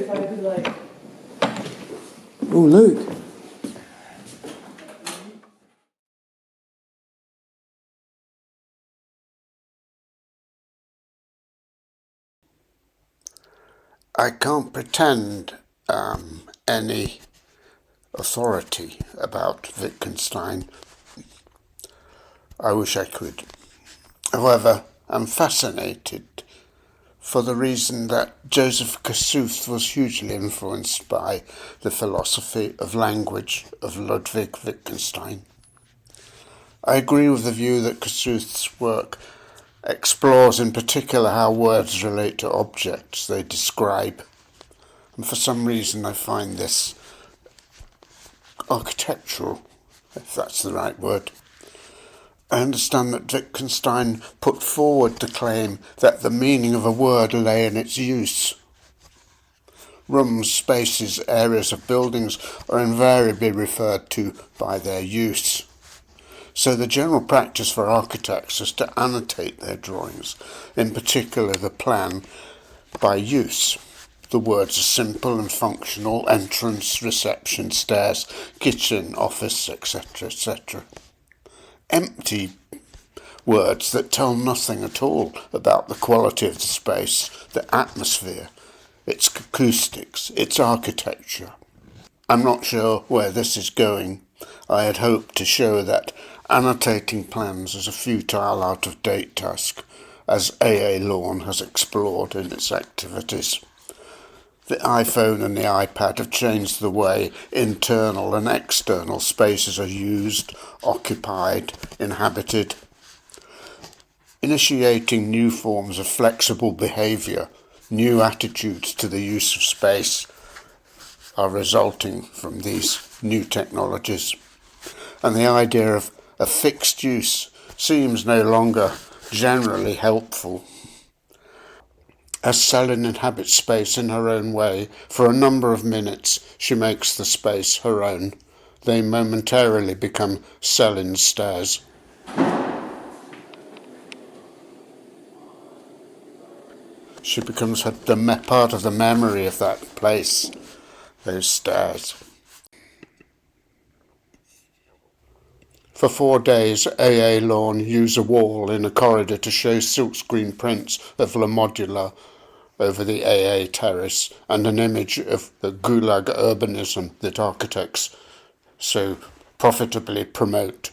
if I could, like... Oh, look. I can't pretend any authority about Wittgenstein. I wish I could. However, I'm fascinated for the reason that Joseph Kossuth was hugely influenced by the philosophy of language of Ludwig Wittgenstein. I agree with the view that Kossuth's work explores in particular how words relate to objects they describe. And for some reason I find this architectural, if that's the right word. I understand that Wittgenstein put forward the claim that the meaning of a word lay in its use. Rooms, spaces, areas of buildings are invariably referred to by their use. So the general practice for architects is to annotate their drawings, in particular the plan, by use. The words are simple and functional: entrance, reception, stairs, kitchen, office, etc., etc. Empty words that tell nothing at all about the quality of the space, the atmosphere, its acoustics, its architecture. I'm not sure where this is going. I had hoped to show that annotating plans is a futile, out-of-date task, as A.A. Lorne has explored in its activities. The iPhone and the iPad have changed the way internal and external spaces are used, occupied, inhabited, initiating new forms of flexible behaviour. New attitudes to the use of space are resulting from these new technologies. And the idea of a fixed use seems no longer generally helpful. As Selin inhabits space in her own way, for a number of minutes she makes the space her own. They momentarily become Selin's stairs. She becomes part of the memory of that place, those stairs. For 4 days, A.A. Lorne used a wall in a corridor to show silkscreen prints of La Modula over the A.A. terrace and an image of the gulag urbanism that architects so profitably promote.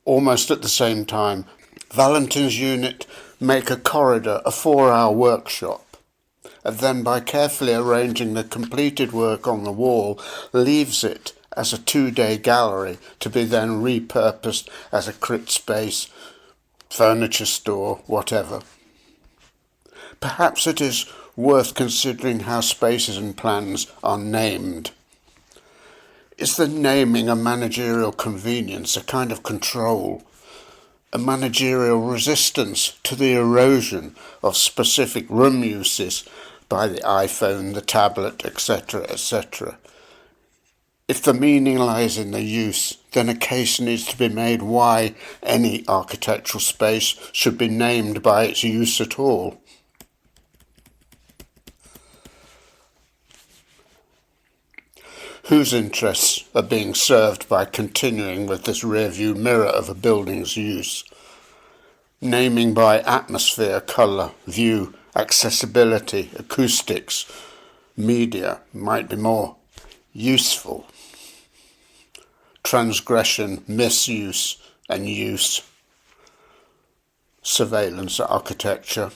Almost at the same time, Valentin's unit make a corridor a 4-hour workshop, and then by carefully arranging the completed work on the wall, leaves it as a 2-day gallery to be then repurposed as a crit space, furniture store, whatever. Perhaps it is worth considering how spaces and plans are named. Is the naming a managerial convenience, a kind of control, a managerial resistance to the erosion of specific room uses by the iPhone, the tablet, etc., etc.? If the meaning lies in the use, then a case needs to be made why any architectural space should be named by its use at all. Whose interests are being served by continuing with this rear-view mirror of a building's use? Naming by atmosphere, colour, view, accessibility, acoustics, media might be more useful. Transgression, misuse and use, surveillance architecture.